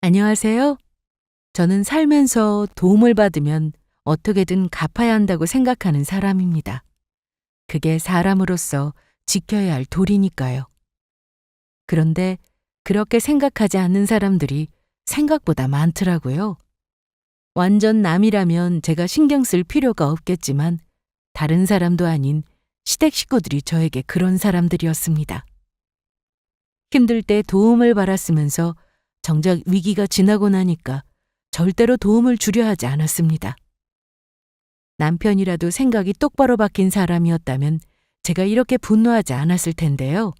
안녕하세요. 저는 살면서 도움을 받으면 어떻게든 갚아야 한다고 생각하는 사람입니다. 그게 사람으로서 지켜야 할 도리니까요. 그런데 그렇게 생각하지 않는 사람들이 생각보다 많더라고요. 완전 남이라면 제가 신경 쓸 필요가 없겠지만 다른 사람도 아닌 시댁 식구들이 저에게 그런 사람들이었습니다. 힘들 때 도움을 받았으면서 정작 위기가 지나고 나니까 절대로 도움을 주려 하지 않았습니다. 남편이라도 생각이 똑바로 바뀐 사람이었다면 제가 이렇게 분노하지 않았을 텐데요.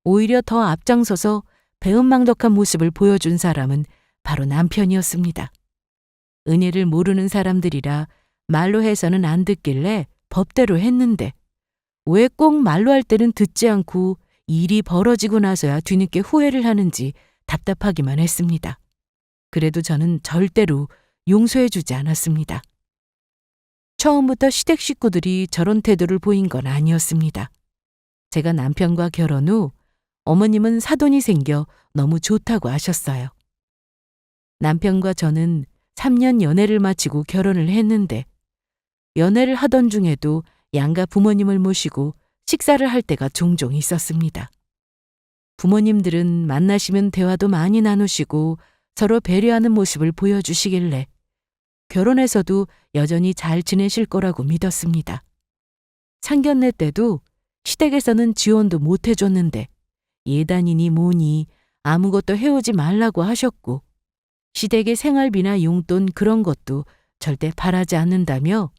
오히려 더 앞장서서 배은망덕한 모습을 보여준 사람은 바로 남편이었습니다. 은혜를 모르는 사람들이라 말로 해서는 안 듣길래 법대로 했는데 왜 꼭 말로 할 때는 듣지 않고 일이 벌어지고 나서야 뒤늦게 후회를 하는지 답답하기만 했습니다. 그래도 저는 절대로 용서해주지 않았습니다. 처음부터 시댁 식구들이 저런 태도를 보인 건 아니었습니다. 제가 남편과 결혼 후 어머님은 사돈이 생겨 너무 좋다고 하셨어요. 남편과 저는 3년 연애를 마치고 결혼을 했는데 연애를 하던 중에도 양가 부모님을 모시고 식사를 할 때가 종종 있었습니다. 부모님들은 만나시면 대화도 많이 나누시고 서로 배려하는 모습을 보여주시길래 결혼해서도 여전히 잘 지내실 거라고 믿었습니다. 상견례 때도 시댁에서는 지원도 못 해줬는데 예단이니 뭐니 아무것도 해오지 말라고 하셨고 시댁의 생활비나 용돈 그런 것도 절대 바라지 않는다며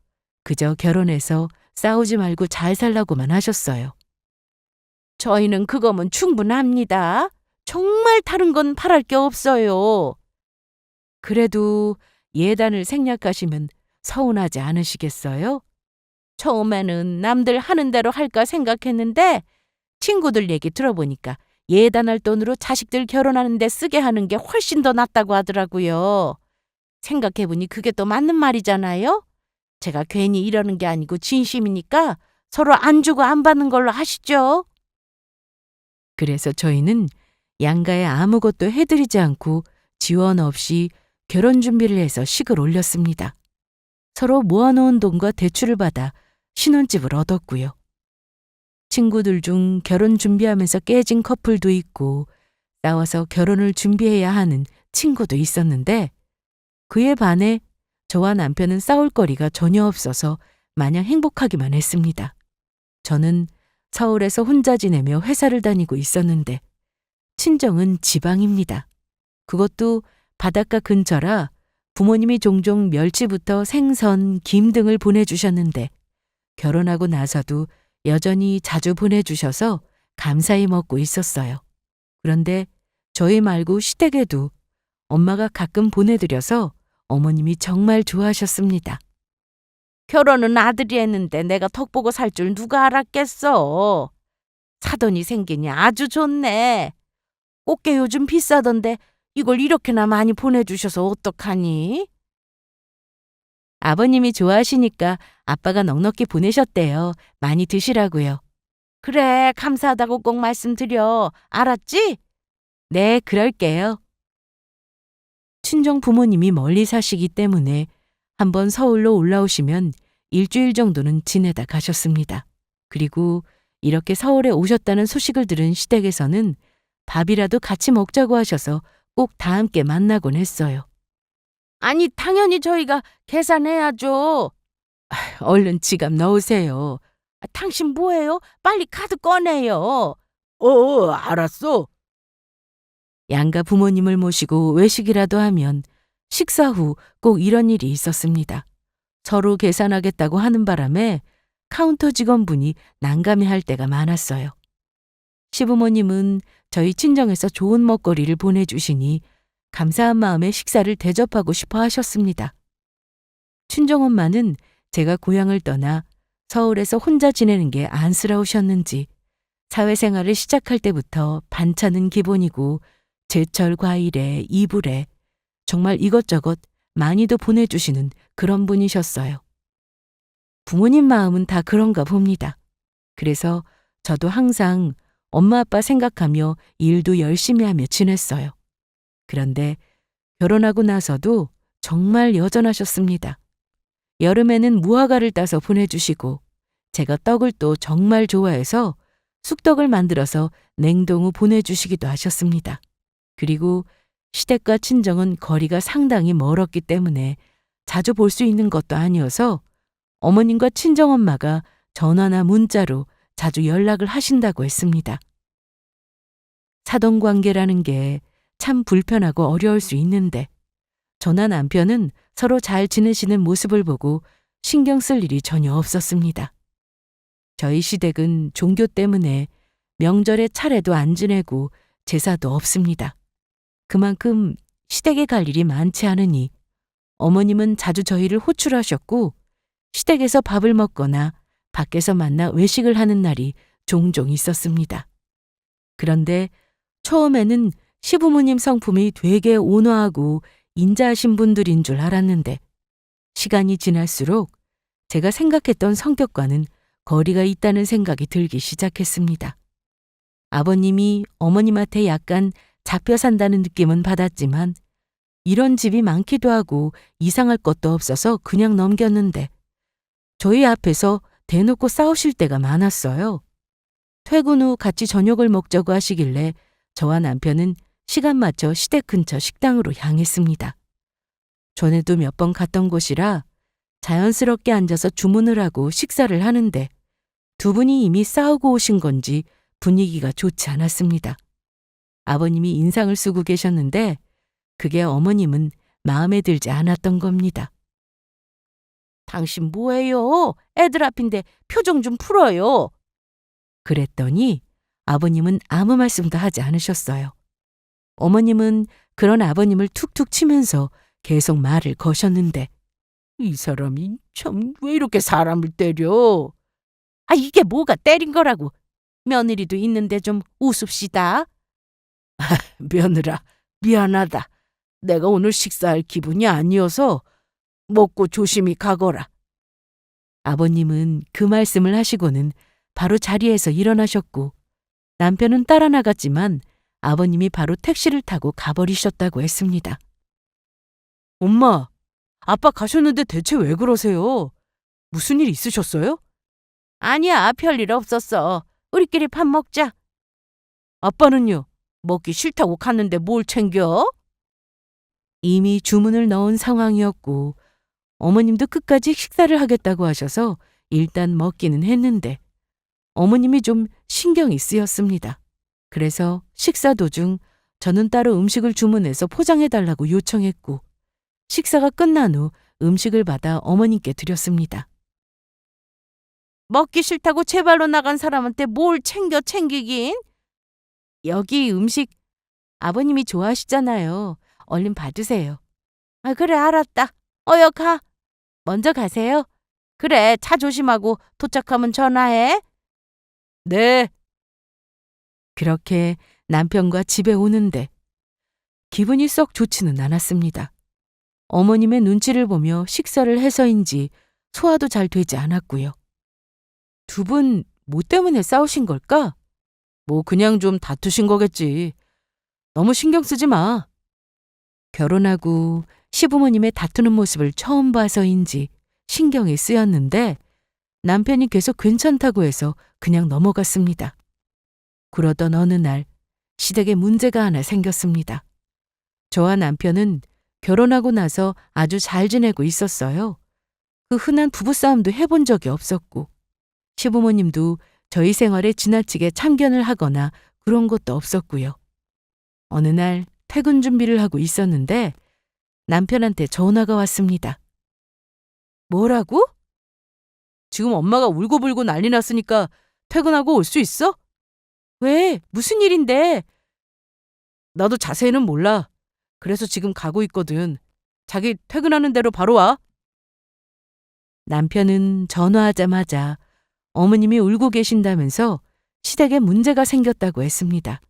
그저 결혼해서 싸우지 말고 잘 살라고만 하셨어요. 저희는 그거면 충분합니다. 정말 다른 건 바랄 게 없어요. 그래도 예단을 생략하시면 서운하지 않으시겠어요? 처음에는 남들 하는 대로 할까 생각했는데 친구들 얘기 들어보니까 예단할 돈으로 자식들 결혼하는 데 쓰게 하는 게 훨씬 더 낫다고 하더라고요. 생각해보니 그게 또 맞는 말이잖아요? 제가 괜히 이러는 게 아니고 진심이니까 서로 안 주고 안 받는 걸로 하시죠. 그래서 저희는 양가에 아무것도 해드리지 않고 지원 없이 결혼 준비를 해서 식을 올렸습니다. 서로 모아놓은 돈과 대출을 받아 신혼집을 얻었고요. 친구들 중 결혼 준비하면서 깨진 커플도 있고 싸워서 결혼을 준비해야 하는 친구도 있었는데 그에 반해 저와 남편은 싸울 거리가 전혀 없어서 마냥 행복하기만 했습니다. 저는 서울에서 혼자 지내며 회사를 다니고 있었는데 친정은 지방입니다. 그것도 바닷가 근처라 부모님이 종종 멸치부터 생선, 김 등을 보내주셨는데 결혼하고 나서도 여전히 자주 보내주셔서 감사히 먹고 있었어요. 그런데 저희 말고 시댁에도 엄마가 가끔 보내드려서 어머님이 정말 좋아하셨습니다. 결혼은 아들이 했는데 내가 덕보고 살 줄 누가 알았겠어. 사돈이 생기니 아주 좋네. 꽃게 요즘 비싸던데 이걸 이렇게나 많이 보내주셔서 어떡하니? 아버님이 좋아하시니까 아빠가 넉넉히 보내셨대요. 많이 드시라고요. 그래, 감사하다고 꼭 말씀드려. 알았지? 네, 그럴게요. 친정 부모님이 멀리 사시기 때문에 한번 서울로 올라오시면 일주일 정도는 지내다 가셨습니다. 그리고 이렇게 서울에 오셨다는 소식을 들은 시댁에서는 밥이라도 같이 먹자고 하셔서 꼭 다 함께 만나곤 했어요. 아니, 당연히 저희가 계산해야죠. 얼른 지갑 넣으세요. 당신 뭐해요? 빨리 카드 꺼내요. 알았어. 양가 부모님을 모시고 외식이라도 하면 식사 후 꼭 이런 일이 있었습니다. 서로 계산하겠다고 하는 바람에 카운터 직원분이 난감해할 때가 많았어요. 시부모님은 저희 친정에서 좋은 먹거리를 보내주시니 감사한 마음에 식사를 대접하고 싶어 하셨습니다. 친정엄마는 제가 고향을 떠나 서울에서 혼자 지내는 게 안쓰러우셨는지 사회생활을 시작할 때부터 반찬은 기본이고 제철 과일에 이불에 정말 이것저것 많이도 보내주시는 그런 분이셨어요. 부모님 마음은 다 그런가 봅니다. 그래서 저도 항상 엄마 아빠 생각하며 일도 열심히 하며 지냈어요. 그런데 결혼하고 나서도 정말 여전하셨습니다. 여름에는 무화과를 따서 보내주시고 제가 떡을 또 정말 좋아해서 쑥떡을 만들어서 냉동 후 보내주시기도 하셨습니다. 그리고 시댁과 친정은 거리가 상당히 멀었기 때문에 자주 볼 수 있는 것도 아니어서 어머님과 친정엄마가 전화나 문자로 자주 연락을 하신다고 했습니다. 사돈관계라는 게 참 불편하고 어려울 수 있는데 저나 남편은 서로 잘 지내시는 모습을 보고 신경 쓸 일이 전혀 없었습니다. 저희 시댁은 종교 때문에 명절에 차례도 안 지내고 제사도 없습니다. 그만큼 시댁에 갈 일이 많지 않으니 어머님은 자주 저희를 호출하셨고 시댁에서 밥을 먹거나 밖에서 만나 외식을 하는 날이 종종 있었습니다. 그런데 처음에는 시부모님 성품이 되게 온화하고 인자하신 분들인 줄 알았는데 시간이 지날수록 제가 생각했던 성격과는 거리가 있다는 생각이 들기 시작했습니다. 아버님이 어머님한테 약간 잡혀 산다는 느낌은 받았지만 이런 집이 많기도 하고 이상할 것도 없어서 그냥 넘겼는데 저희 앞에서 대놓고 싸우실 때가 많았어요. 퇴근 후 같이 저녁을 먹자고 하시길래 저와 남편은 시간 맞춰 시댁 근처 식당으로 향했습니다. 전에도 몇 번 갔던 곳이라 자연스럽게 앉아서 주문을 하고 식사를 하는데 두 분이 이미 싸우고 오신 건지 분위기가 좋지 않았습니다. 아버님이 인상을 쓰고 계셨는데 그게 어머님은 마음에 들지 않았던 겁니다. 당신 뭐해요? 애들 앞인데 표정 좀 풀어요. 그랬더니 아버님은 아무 말씀도 하지 않으셨어요. 어머님은 그런 아버님을 툭툭 치면서 계속 말을 거셨는데 이 사람이 참 왜 이렇게 사람을 때려? 아, 이게 뭐가 때린 거라고. 며느리도 있는데 좀 웃읍시다. 며느라, 미안하다. 내가 오늘 식사할 기분이 아니어서 먹고 조심히 가거라. 아버님은 그 말씀을 하시고는 바로 자리에서 일어나셨고 남편은 따라 나갔지만 아버님이 바로 택시를 타고 가버리셨다고 했습니다. 엄마, 아빠 가셨는데 대체 왜 그러세요? 무슨 일 있으셨어요? 아니야, 별일 없었어. 우리끼리 밥 먹자. 아빠는요? 먹기 싫다고 갔는데 뭘 챙겨? 이미 주문을 넣은 상황이었고 어머님도 끝까지 식사를 하겠다고 하셔서 일단 먹기는 했는데 어머님이 좀 신경이 쓰였습니다. 그래서 식사 도중 저는 따로 음식을 주문해서 포장해달라고 요청했고 식사가 끝난 후 음식을 받아 어머님께 드렸습니다. 먹기 싫다고 제 발로 나간 사람한테 뭘 챙기긴? 여기 음식 아버님이 좋아하시잖아요. 얼른 받으세요. 아, 그래, 알았다. 어여 가. 먼저 가세요. 그래, 차 조심하고 도착하면 전화해. 네. 그렇게 남편과 집에 오는데 기분이 썩 좋지는 않았습니다. 어머님의 눈치를 보며 식사를 해서인지 소화도 잘 되지 않았고요. 두 분 뭐 때문에 싸우신 걸까? 뭐 그냥 좀 다투신 거겠지. 너무 신경 쓰지 마. 결혼하고 시부모님의 다투는 모습을 처음 봐서인지 신경이 쓰였는데 남편이 계속 괜찮다고 해서 그냥 넘어갔습니다. 그러던 어느 날 시댁에 문제가 하나 생겼습니다. 저와 남편은 결혼하고 나서 아주 잘 지내고 있었어요. 그 흔한 부부싸움도 해본 적이 없었고 시부모님도 저희 생활에 지나치게 참견을 하거나 그런 것도 없었고요. 어느 날 퇴근 준비를 하고 있었는데 남편한테 전화가 왔습니다. 뭐라고? 지금 엄마가 울고불고 난리 났으니까 퇴근하고 올 수 있어? 왜? 무슨 일인데? 나도 자세히는 몰라. 그래서 지금 가고 있거든. 자기 퇴근하는 대로 바로 와. 남편은 전화하자마자 어머님이 울고 계신다면서 시댁에 문제가 생겼다고 했습니다.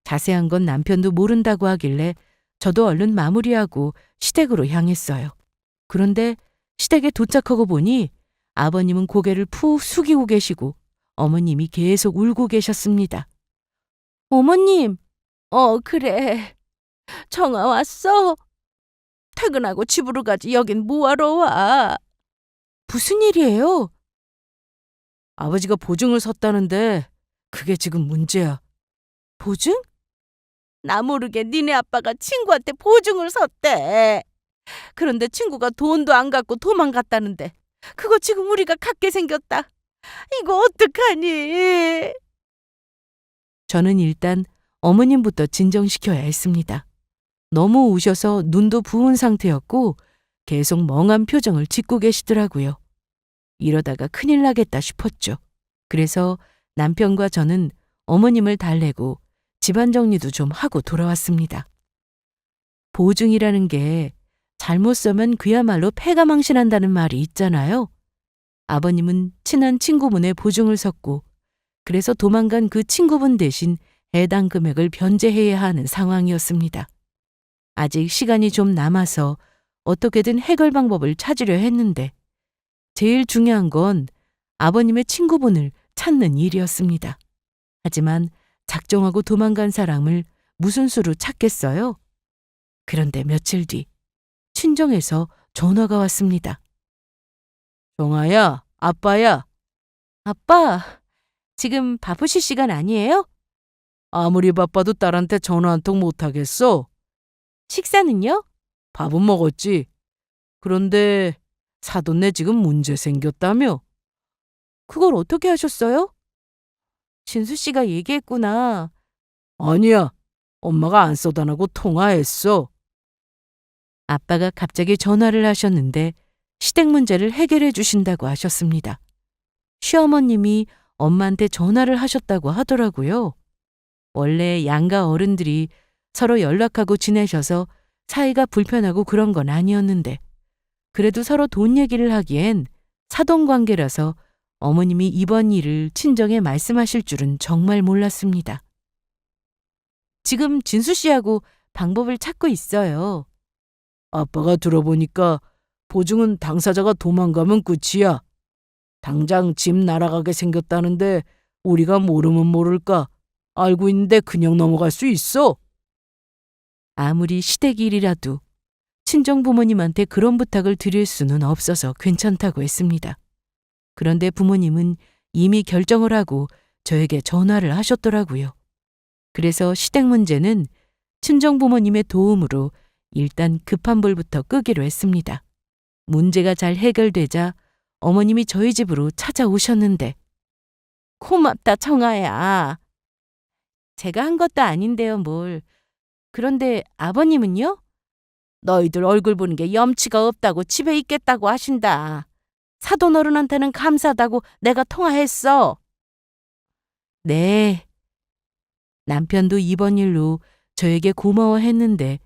자세한 건 남편도 모른다고 하길래 저도 얼른 마무리하고 시댁으로 향했어요. 그런데 시댁에 도착하고 보니 아버님은 고개를 푹 숙이고 계시고 어머님이 계속 울고 계셨습니다. 어머님, 그래. 정아 왔어? 퇴근하고 집으로 가지 여긴 뭐하러 와? 무슨 일이에요? 아버지가 보증을 섰다는데 그게 지금 문제야. 보증? 나 모르게 니네 아빠가 친구한테 보증을 섰대. 그런데 친구가 돈도 안 갖고 도망갔다는데 그거 지금 우리가 갖게 생겼다. 이거 어떡하니? 저는 일단 어머님부터 진정시켜야 했습니다. 너무 우셔서 눈도 부은 상태였고 계속 멍한 표정을 짓고 계시더라고요. 이러다가 큰일 나겠다 싶었죠. 그래서 남편과 저는 어머님을 달래고 집안 정리도 좀 하고 돌아왔습니다. 보증이라는 게 잘못 써면 그야말로 패가망신한다는 말이 있잖아요. 아버님은 친한 친구분의 보증을 섰고 그래서 도망간 그 친구분 대신 해당 금액을 변제해야 하는 상황이었습니다. 아직 시간이 좀 남아서 어떻게든 해결 방법을 찾으려 했는데 제일 중요한 건 아버님의 친구분을 찾는 일이었습니다. 하지만 작정하고 도망간 사람을 무슨 수로 찾겠어요? 그런데 며칠 뒤 친정에서 전화가 왔습니다. 정아야, 아빠야. 아빠, 지금 바쁘실 시간 아니에요? 아무리 바빠도 딸한테 전화 한 통 못하겠어. 식사는요? 밥은 먹었지. 그런데 사돈네 지금 문제 생겼다며? 그걸 어떻게 하셨어요? 진수 씨가 얘기했구나. 아니야. 엄마가 안 쏟아내고 통화했어. 아빠가 갑자기 전화를 하셨는데 시댁 문제를 해결해 주신다고 하셨습니다. 시어머님이 엄마한테 전화를 하셨다고 하더라고요. 원래 양가 어른들이 서로 연락하고 지내셔서 사이가 불편하고 그런 건 아니었는데 그래도 서로 돈 얘기를 하기엔 사돈관계라서 어머님이 이번 일을 친정에 말씀하실 줄은 정말 몰랐습니다. 지금 진수 씨하고 방법을 찾고 있어요. 아빠가 들어보니까 보증은 당사자가 도망가면 끝이야. 당장 집 날아가게 생겼다는데 우리가 모르면 모를까? 알고 있는데 그냥 넘어갈 수 있어? 아무리 시댁 일이라도 친정 부모님한테 그런 부탁을 드릴 수는 없어서 괜찮다고 했습니다. 그런데 부모님은 이미 결정을 하고 저에게 전화를 하셨더라고요. 그래서 시댁 문제는 친정 부모님의 도움으로 일단 급한 불부터 끄기로 했습니다. 문제가 잘 해결되자 어머님이 저희 집으로 찾아오셨는데 고맙다, 정아야. 제가 한 것도 아닌데요, 뭘. 그런데 아버님은요? 너희들 얼굴 보는 게 염치가 없다고 집에 있겠다고 하신다. 사돈 어른한테는 감사하다고 내가 통화했어. 네. 남편도 이번 일로 저에게 고마워했는데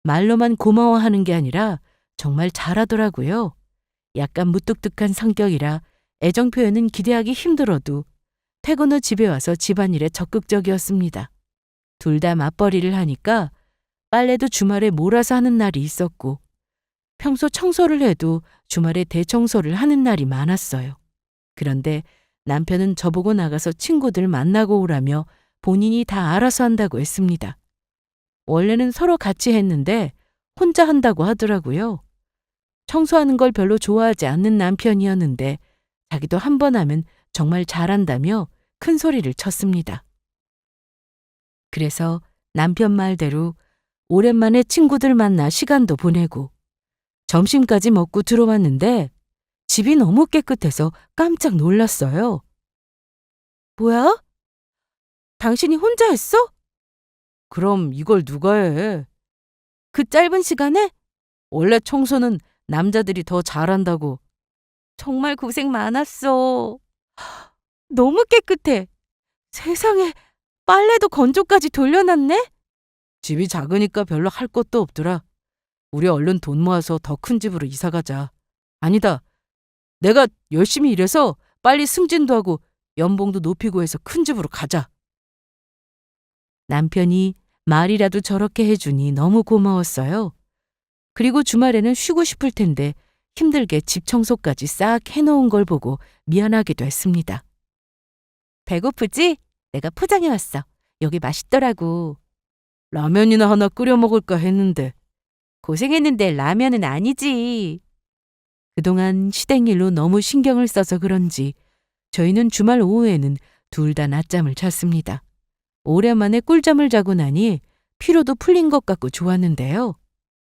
말로만 고마워하는 게 아니라 정말 잘하더라고요. 약간 무뚝뚝한 성격이라 애정 표현은 기대하기 힘들어도 퇴근 후 집에 와서 집안일에 적극적이었습니다. 둘 다 맞벌이를 하니까 빨래도 주말에 몰아서 하는 날이 있었고 평소 청소를 해도 주말에 대청소를 하는 날이 많았어요. 그런데 남편은 저보고 나가서 친구들 만나고 오라며 본인이 다 알아서 한다고 했습니다. 원래는 서로 같이 했는데 혼자 한다고 하더라고요. 청소하는 걸 별로 좋아하지 않는 남편이었는데 자기도 한 번 하면 정말 잘한다며 큰 소리를 쳤습니다. 그래서 남편 말대로 오랜만에 친구들 만나 시간도 보내고 점심까지 먹고 들어왔는데 집이 너무 깨끗해서 깜짝 놀랐어요. 뭐야? 당신이 혼자 했어? 그럼 이걸 누가 해? 그 짧은 시간에? 원래 청소는 남자들이 더 잘한다고. 정말 고생 많았어. 너무 깨끗해. 세상에, 빨래도 건조까지 돌려놨네? 집이 작으니까 별로 할 것도 없더라. 우리 얼른 돈 모아서 더 큰 집으로 이사 가자. 아니다. 내가 열심히 일해서 빨리 승진도 하고 연봉도 높이고 해서 큰 집으로 가자. 남편이 말이라도 저렇게 해주니 너무 고마웠어요. 그리고 주말에는 쉬고 싶을 텐데 힘들게 집 청소까지 싹 해놓은 걸 보고 미안하기도 했습니다. 배고프지? 내가 포장해왔어. 여기 맛있더라고. 라면이나 하나 끓여 먹을까 했는데. 고생했는데 라면은 아니지. 그동안 시댁일로 너무 신경을 써서 그런지 저희는 주말 오후에는 둘 다 낮잠을 잤습니다. 오랜만에 꿀잠을 자고 나니 피로도 풀린 것 같고 좋았는데요.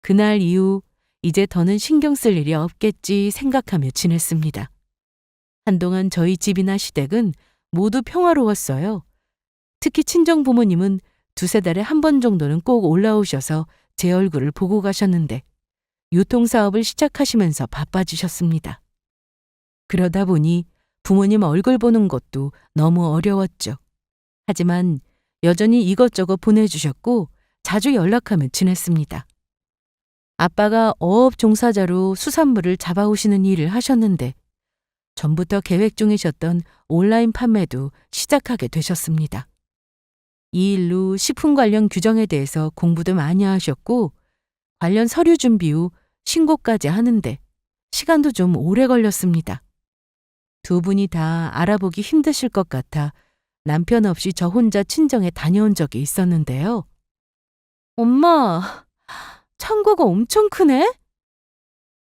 그날 이후 이제 더는 신경 쓸 일이 없겠지 생각하며 지냈습니다. 한동안 저희 집이나 시댁은 모두 평화로웠어요. 특히 친정 부모님은 두세 달에 한 번 정도는 꼭 올라오셔서 제 얼굴을 보고 가셨는데 유통사업을 시작하시면서 바빠지셨습니다. 그러다 보니 부모님 얼굴 보는 것도 너무 어려웠죠. 하지만 여전히 이것저것 보내주셨고 자주 연락하며 지냈습니다. 아빠가 어업 종사자로 수산물을 잡아오시는 일을 하셨는데 전부터 계획 중이셨던 온라인 판매도 시작하게 되셨습니다. 이 일로 식품 관련 규정에 대해서 공부도 많이 하셨고 관련 서류 준비 후 신고까지 하는데 시간도 좀 오래 걸렸습니다. 두 분이 다 알아보기 힘드실 것 같아 남편 없이 저 혼자 친정에 다녀온 적이 있었는데요. 엄마, 창고가 엄청 크네?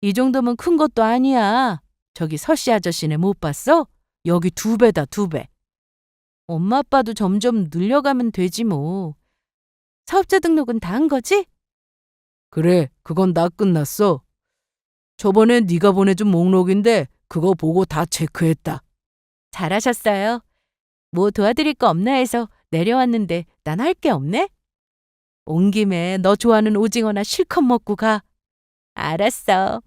이 정도면 큰 것도 아니야. 저기 서씨 아저씨네 못 봤어? 여기 2배다, 2배. 엄마 아빠도 점점 늘려가면 되지 뭐. 사업자 등록은 다 한 거지? 그래, 그건 다 끝났어. 저번에 네가 보내준 목록인데 그거 보고 다 체크했다. 잘하셨어요. 뭐 도와드릴 거 없나 해서 내려왔는데 난 할 게 없네? 온 김에 너 좋아하는 오징어나 실컷 먹고 가. 알았어.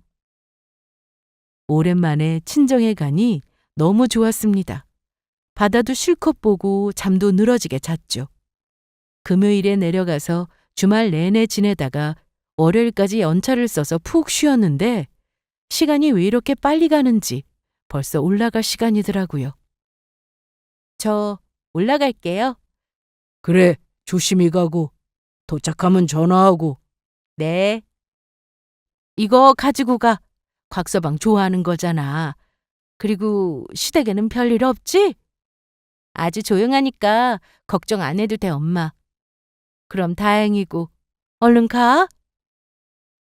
오랜만에 친정에 가니 너무 좋았습니다. 바다도 실컷 보고 잠도 늘어지게 잤죠. 금요일에 내려가서 주말 내내 지내다가 월요일까지 연차를 써서 푹 쉬었는데 시간이 왜 이렇게 빨리 가는지 벌써 올라갈 시간이더라고요. 저 올라갈게요. 그래, 조심히 가고 도착하면 전화하고. 네. 이거 가지고 가. 곽서방 좋아하는 거잖아. 그리고 시댁에는 별일 없지? 아주 조용하니까 걱정 안 해도 돼, 엄마. 그럼 다행이고. 얼른 가.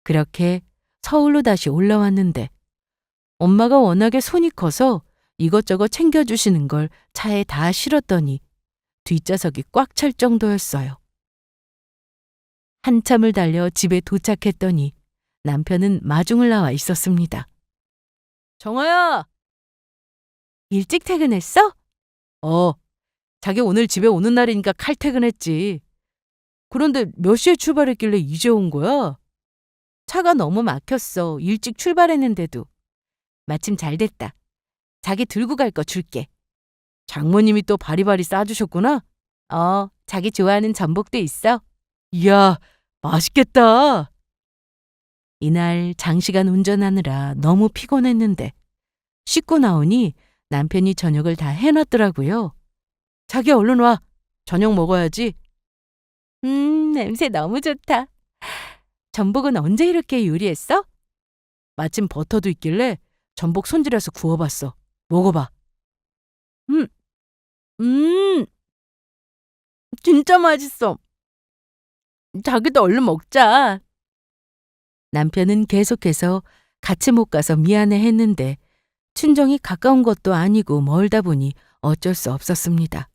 그렇게 서울로 다시 올라왔는데 엄마가 워낙에 손이 커서 이것저것 챙겨주시는 걸 차에 다 실었더니 뒷좌석이 꽉 찰 정도였어요. 한참을 달려 집에 도착했더니 남편은 마중을 나와 있었습니다. 정아야! 일찍 퇴근했어? 자기 오늘 집에 오는 날이니까 칼퇴근했지. 그런데 몇 시에 출발했길래 이제 온 거야? 차가 너무 막혔어. 일찍 출발했는데도. 마침 잘 됐다. 자기 들고 갈 거 줄게. 장모님이 또 바리바리 싸주셨구나? 자기 좋아하는 전복도 있어. 이야, 맛있겠다. 이날 장시간 운전하느라 너무 피곤했는데 씻고 나오니 남편이 저녁을 다 해놨더라고요. 자기 얼른 와. 저녁 먹어야지. 냄새 너무 좋다. 전복은 언제 이렇게 요리했어? 마침 버터도 있길래 전복 손질해서 구워봤어. 먹어봐. 진짜 맛있어. 자기도 얼른 먹자. 남편은 계속해서 같이 못 가서 미안해 했는데 친정이 가까운 것도 아니고 멀다 보니 어쩔 수 없었습니다.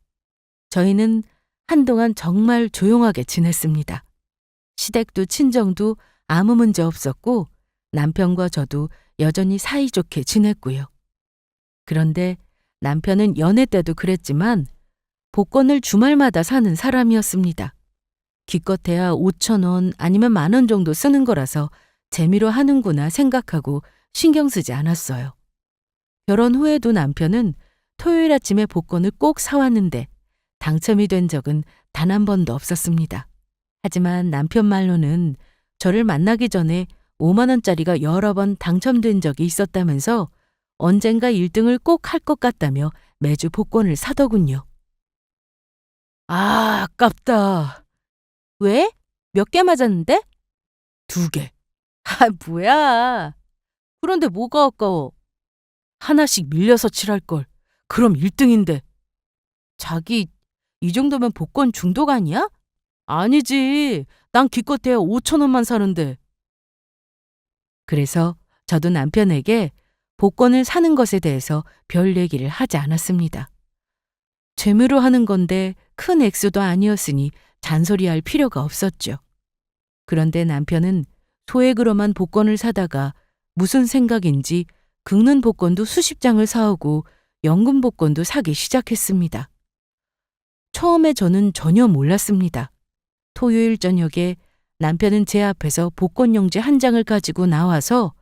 저희는 한동안 정말 조용하게 지냈습니다. 시댁도 친정도 아무 문제 없었고 남편과 저도 여전히 사이좋게 지냈고요. 그런데 남편은 연애 때도 그랬지만 복권을 주말마다 사는 사람이었습니다. 기껏해야 5,000원 아니면 10,000원 정도 쓰는 거라서 재미로 하는구나 생각하고 신경 쓰지 않았어요. 결혼 후에도 남편은 토요일 아침에 복권을 꼭 사왔는데 당첨이 된 적은 단 한 번도 없었습니다. 하지만 남편 말로는 저를 만나기 전에 5만 원짜리가 여러 번 당첨된 적이 있었다면서 언젠가 1등을 꼭 할 것 같다며 매주 복권을 사더군요. 아깝다. 왜? 몇 개 맞았는데? 2개. 뭐야. 그런데 뭐가 아까워? 하나씩 밀려서 칠할걸. 그럼 1등인데. 자기 이 정도면 복권 중독 아니야? 아니지. 난 기껏해야 5,000원만 사는데. 그래서 저도 남편에게 복권을 사는 것에 대해서 별 얘기를 하지 않았습니다. 재미로 하는 건데 큰 액수도 아니었으니 잔소리할 필요가 없었죠. 그런데 남편은 소액으로만 복권을 사다가 무슨 생각인지 긁는 복권도 수십 장을 사오고 연금 복권도 사기 시작했습니다. 처음에 저는 전혀 몰랐습니다. 토요일 저녁에 남편은 제 앞에서 복권 용지 한 장을 가지고 나와서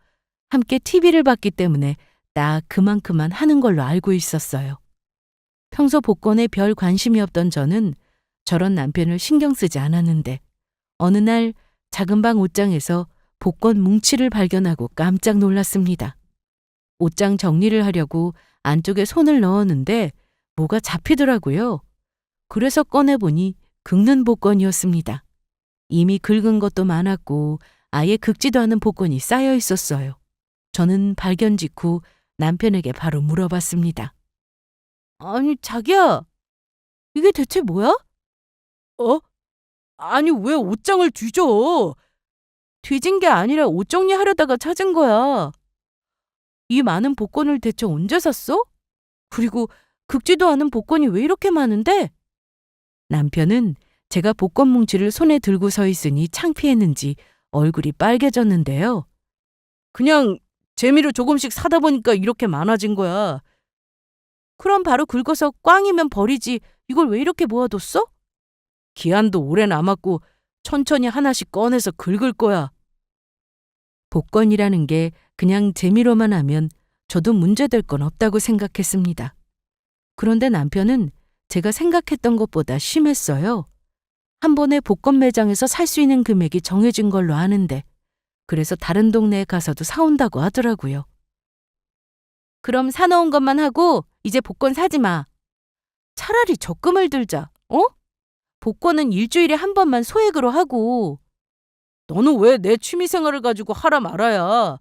함께 TV를 봤기 때문에 딱 그만큼만 하는 걸로 알고 있었어요. 평소 복권에 별 관심이 없던 저는 저런 남편을 신경 쓰지 않았는데 어느 날 작은 방 옷장에서 복권 뭉치를 발견하고 깜짝 놀랐습니다. 옷장 정리를 하려고 안쪽에 손을 넣었는데 뭐가 잡히더라고요. 그래서 꺼내보니 긁는 복권이었습니다. 이미 긁은 것도 많았고 아예 긁지도 않은 복권이 쌓여 있었어요. 저는 발견 직후 남편에게 바로 물어봤습니다. 아니, 자기야, 이게 대체 뭐야? 어? 아니, 왜 옷장을 뒤져? 뒤진 게 아니라 옷 정리하려다가 찾은 거야. 이 많은 복권을 대체 언제 샀어? 그리고 긁지도 않은 복권이 왜 이렇게 많은데? 남편은 제가 복권 뭉치를 손에 들고 서 있으니 창피했는지 얼굴이 빨개졌는데요. 그냥 재미로 조금씩 사다 보니까 이렇게 많아진 거야. 그럼 바로 긁어서 꽝이면 버리지. 이걸 왜 이렇게 모아뒀어? 기한도 오래 남았고 천천히 하나씩 꺼내서 긁을 거야. 복권이라는 게 그냥 재미로만 하면 저도 문제될 건 없다고 생각했습니다. 그런데 남편은 제가 생각했던 것보다 심했어요. 한 번에 복권 매장에서 살 수 있는 금액이 정해진 걸로 아는데 그래서 다른 동네에 가서도 사온다고 하더라고요. 그럼 사놓은 것만 하고 이제 복권 사지 마. 차라리 적금을 들자. 어? 복권은 일주일에 한 번만 소액으로 하고. 너는 왜 내 취미생활을 가지고 하라 말아야.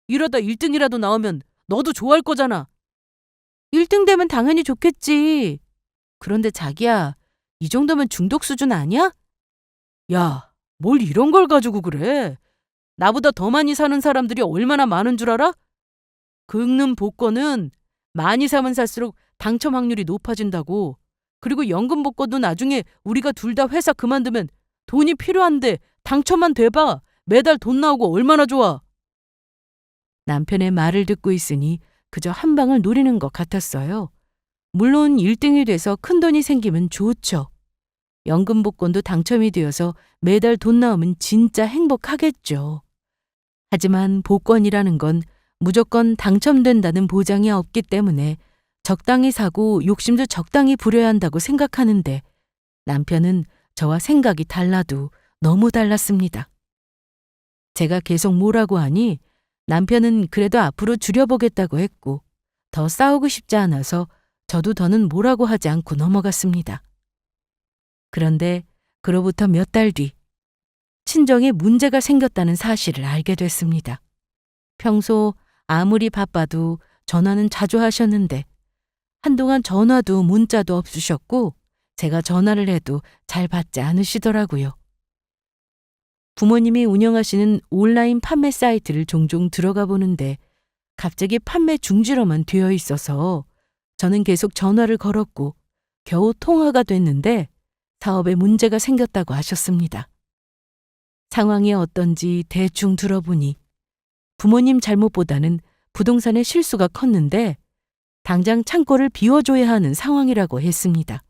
이러다 1등이라도 나오면 너도 좋아할 거잖아. 1등 되면 당연히 좋겠지. 그런데 자기야, 이 정도면 중독 수준 아니야? 야, 뭘 이런 걸 가지고 그래. 나보다 더 많이 사는 사람들이 얼마나 많은 줄 알아? 긁는 복권은 많이 사면 살수록 당첨 확률이 높아진다고. 그리고 연금 복권도 나중에 우리가 둘 다 회사 그만두면 돈이 필요한데 당첨만 돼봐. 매달 돈 나오고 얼마나 좋아. 남편의 말을 듣고 있으니 그저 한 방을 노리는 것 같았어요. 물론 1등이 돼서 큰돈이 생기면 좋죠. 연금 복권도 당첨이 되어서 매달 돈 나오면 진짜 행복하겠죠. 하지만 복권이라는 건 무조건 당첨된다는 보장이 없기 때문에 적당히 사고 욕심도 적당히 부려야 한다고 생각하는데 남편은 저와 생각이 달라도 너무 달랐습니다. 제가 계속 뭐라고 하니 남편은 그래도 앞으로 줄여보겠다고 했고 더 싸우고 싶지 않아서 저도 더는 뭐라고 하지 않고 넘어갔습니다. 그런데 그로부터 몇 달 뒤 친정에 문제가 생겼다는 사실을 알게 됐습니다. 평소 아무리 바빠도 전화는 자주 하셨는데 한동안 전화도 문자도 없으셨고 제가 전화를 해도 잘 받지 않으시더라고요. 부모님이 운영하시는 온라인 판매 사이트를 종종 들어가 보는데 갑자기 판매 중지로만 되어 있어서 저는 계속 전화를 걸었고 겨우 통화가 됐는데 사업에 문제가 생겼다고 하셨습니다. 상황이 어떤지 대충 들어보니 부모님 잘못보다는 부동산의 실수가 컸는데 당장 창고를 비워줘야 하는 상황이라고 했습니다.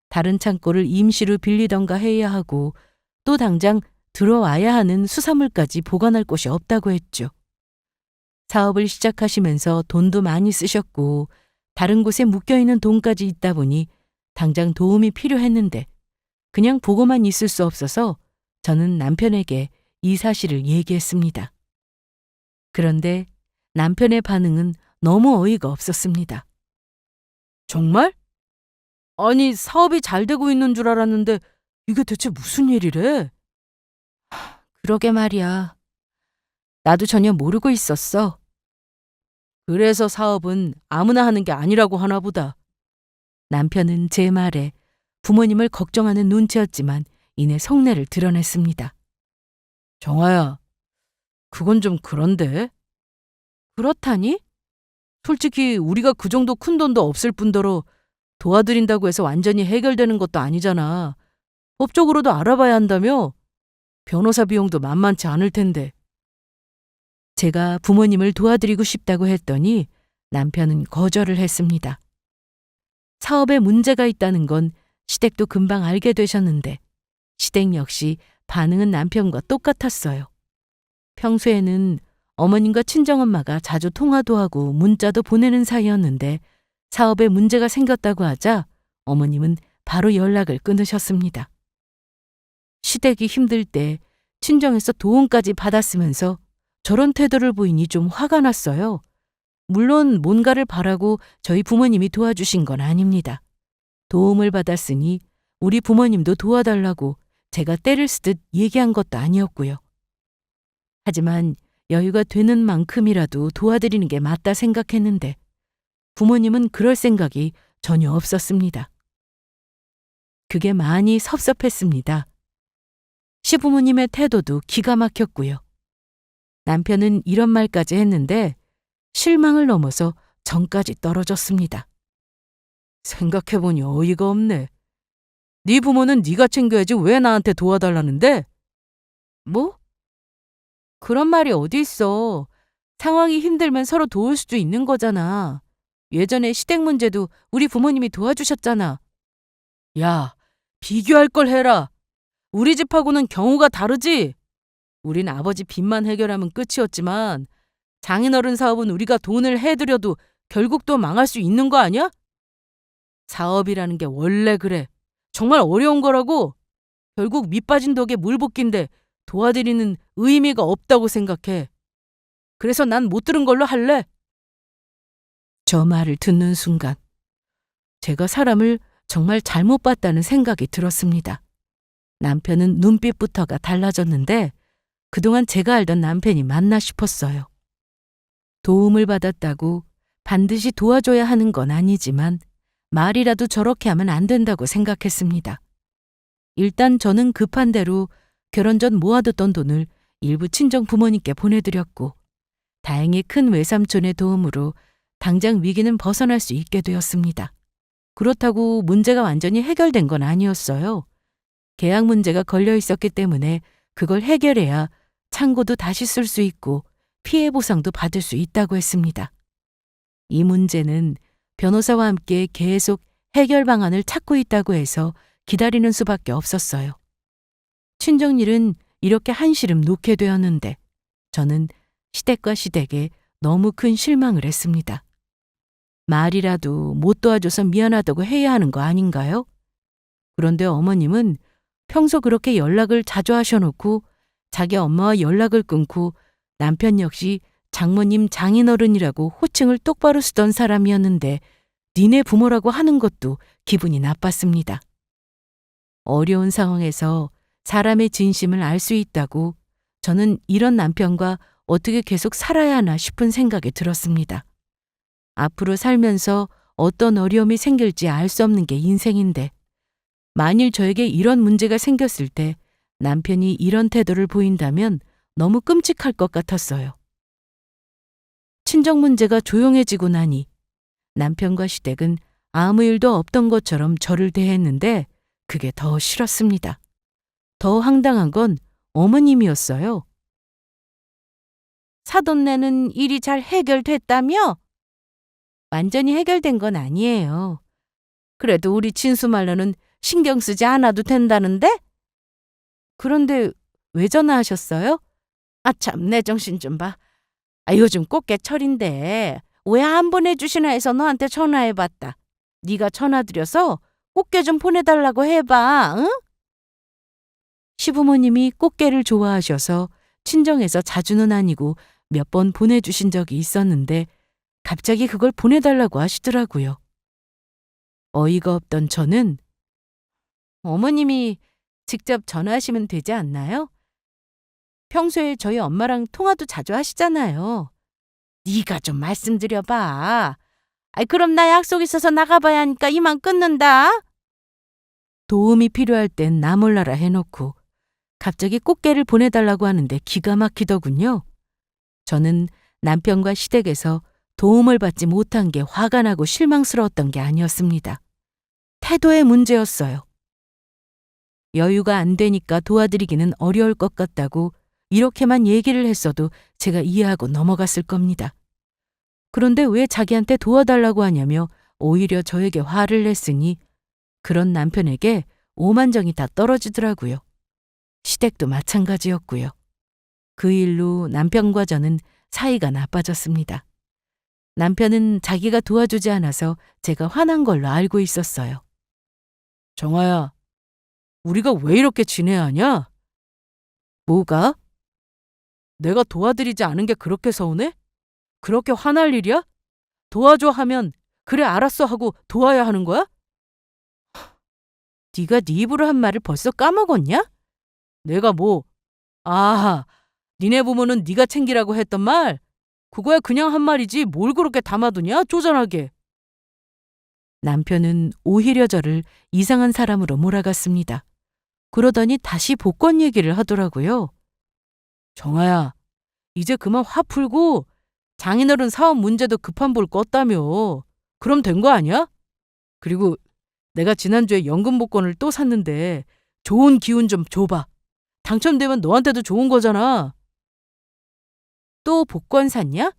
다른 창고를 임시로 빌리던가 해야 하고 또 당장 들어와야 하는 수산물까지 보관할 곳이 없다고 했죠. 사업을 시작하시면서 돈도 많이 쓰셨고 다른 곳에 묶여있는 돈까지 있다 보니 당장 도움이 필요했는데 그냥 보고만 있을 수 없어서 저는 남편에게 이 사실을 얘기했습니다. 그런데 남편의 반응은 너무 어이가 없었습니다. 정말? 아니, 사업이 잘 되고 있는 줄 알았는데 이게 대체 무슨 일이래? 그러게 말이야. 나도 전혀 모르고 있었어. 그래서 사업은 아무나 하는 게 아니라고 하나 보다. 남편은 제 말에 부모님을 걱정하는 눈치였지만 이내 속내를 드러냈습니다. 정아야, 그건 좀 그런데. 그렇다니? 솔직히 우리가 그 정도 큰 돈도 없을 뿐더러 도와드린다고 해서 완전히 해결되는 것도 아니잖아. 법적으로도 알아봐야 한다며? 변호사 비용도 만만치 않을 텐데. 제가 부모님을 도와드리고 싶다고 했더니 남편은 거절을 했습니다. 사업에 문제가 있다는 건 시댁도 금방 알게 되셨는데 시댁 역시 반응은 남편과 똑같았어요. 평소에는 어머님과 친정엄마가 자주 통화도 하고 문자도 보내는 사이였는데 사업에 문제가 생겼다고 하자 어머님은 바로 연락을 끊으셨습니다. 시댁이 힘들 때 친정에서 도움까지 받았으면서 저런 태도를 보이니 좀 화가 났어요. 물론 뭔가를 바라고 저희 부모님이 도와주신 건 아닙니다. 도움을 받았으니 우리 부모님도 도와달라고 제가 때를 쓰듯 얘기한 것도 아니었고요. 하지만 여유가 되는 만큼이라도 도와드리는 게 맞다 생각했는데 부모님은 그럴 생각이 전혀 없었습니다. 그게 많이 섭섭했습니다. 시부모님의 태도도 기가 막혔고요. 남편은 이런 말까지 했는데 실망을 넘어서 정까지 떨어졌습니다. 생각해보니 어이가 없네. 네 부모는 네가 챙겨야지 왜 나한테 도와달라는데? 뭐? 그런 말이 어디 있어. 상황이 힘들면 서로 도울 수도 있는 거잖아. 예전에 시댁 문제도 우리 부모님이 도와주셨잖아. 야, 비교할 걸 해라. 우리 집하고는 경우가 다르지? 우린 아버지 빚만 해결하면 끝이었지만 장인어른 사업은 우리가 돈을 해드려도 결국 또 망할 수 있는 거 아니야? 사업이라는 게 원래 그래. 정말 어려운 거라고. 결국 밑 빠진 덕에 물 붓기인데 도와드리는 의미가 없다고 생각해. 그래서 난 못 들은 걸로 할래. 저 말을 듣는 순간 제가 사람을 정말 잘못 봤다는 생각이 들었습니다. 남편은 눈빛부터가 달라졌는데 그동안 제가 알던 남편이 맞나 싶었어요. 도움을 받았다고 반드시 도와줘야 하는 건 아니지만 말이라도 저렇게 하면 안 된다고 생각했습니다. 일단 저는 급한 대로 결혼 전 모아뒀던 돈을 일부 친정 부모님께 보내드렸고 다행히 큰 외삼촌의 도움으로 당장 위기는 벗어날 수 있게 되었습니다. 그렇다고 문제가 완전히 해결된 건 아니었어요. 계약 문제가 걸려 있었기 때문에 그걸 해결해야 창고도 다시 쓸 수 있고 피해 보상도 받을 수 있다고 했습니다. 이 문제는 변호사와 함께 계속 해결 방안을 찾고 있다고 해서 기다리는 수밖에 없었어요. 친정일은 이렇게 한시름 놓게 되었는데 저는 시댁과 시댁에 너무 큰 실망을 했습니다. 말이라도 못 도와줘서 미안하다고 해야 하는 거 아닌가요? 그런데 어머님은 평소 그렇게 연락을 자주 하셔놓고 자기 엄마와 연락을 끊고 남편 역시 장모님 장인어른이라고 호칭을 똑바로 쓰던 사람이었는데 니네 부모라고 하는 것도 기분이 나빴습니다. 어려운 상황에서 사람의 진심을 알 수 있다고 저는 이런 남편과 어떻게 계속 살아야 하나 싶은 생각이 들었습니다. 앞으로 살면서 어떤 어려움이 생길지 알 수 없는 게 인생인데 만일 저에게 이런 문제가 생겼을 때 남편이 이런 태도를 보인다면 너무 끔찍할 것 같았어요. 친정 문제가 조용해지고 나니 남편과 시댁은 아무 일도 없던 것처럼 저를 대했는데 그게 더 싫었습니다. 더 황당한 건 어머님이었어요. 사돈 내는 일이 잘 해결됐다며? 완전히 해결된 건 아니에요. 그래도 우리 진수 말로는 신경 쓰지 않아도 된다는데? 그런데 왜 전화하셨어요? 아참, 내 정신 좀 봐. 요즘 꽃게철인데 왜 안 보내주시나 해서 너한테 전화해봤다. 네가 전화드려서 꽃게 좀 보내달라고 해봐, 응? 시부모님이 꽃게를 좋아하셔서 친정에서 자주는 아니고 몇 번 보내주신 적이 있었는데 갑자기 그걸 보내달라고 하시더라고요. 어이가 없던 저는 어머님이 직접 전화하시면 되지 않나요? 평소에 저희 엄마랑 통화도 자주 하시잖아요. 네가 좀 말씀드려봐. 그럼 나 약속 있어서 나가봐야 하니까 이만 끊는다. 도움이 필요할 땐 나 몰라라 해놓고 갑자기 꽃게를 보내달라고 하는데 기가 막히더군요. 저는 남편과 시댁에서 도움을 받지 못한 게 화가 나고 실망스러웠던 게 아니었습니다. 태도의 문제였어요. 여유가 안 되니까 도와드리기는 어려울 것 같다고 이렇게만 얘기를 했어도 제가 이해하고 넘어갔을 겁니다. 그런데 왜 자기한테 도와달라고 하냐며 오히려 저에게 화를 냈으니 그런 남편에게 오만정이 다 떨어지더라고요. 시댁도 마찬가지였고요. 그 일로 남편과 저는 사이가 나빠졌습니다. 남편은 자기가 도와주지 않아서 제가 화난 걸로 알고 있었어요. 정아야, 우리가 왜 이렇게 지내야 하냐? 뭐가? 내가 도와드리지 않은 게 그렇게 서운해? 그렇게 화날 일이야? 도와줘 하면 그래 알았어 하고 도와야 하는 거야? 네가 네 입으로 한 말을 벌써 까먹었냐? 내가 뭐, 아, 니네 부모는 네가 챙기라고 했던 말? 그거야 그냥 한 말이지 뭘 그렇게 담아두냐 쪼잔하게. 남편은 오히려 저를 이상한 사람으로 몰아갔습니다. 그러더니 다시 복권 얘기를 하더라고요. 정아야, 이제 그만 화 풀고 장인어른 사업 문제도 급한 불 껐다며. 그럼 된 거 아니야? 그리고 내가 지난주에 연금 복권을 또 샀는데 좋은 기운 좀 줘봐. 당첨되면 너한테도 좋은 거잖아. 또 복권 샀냐?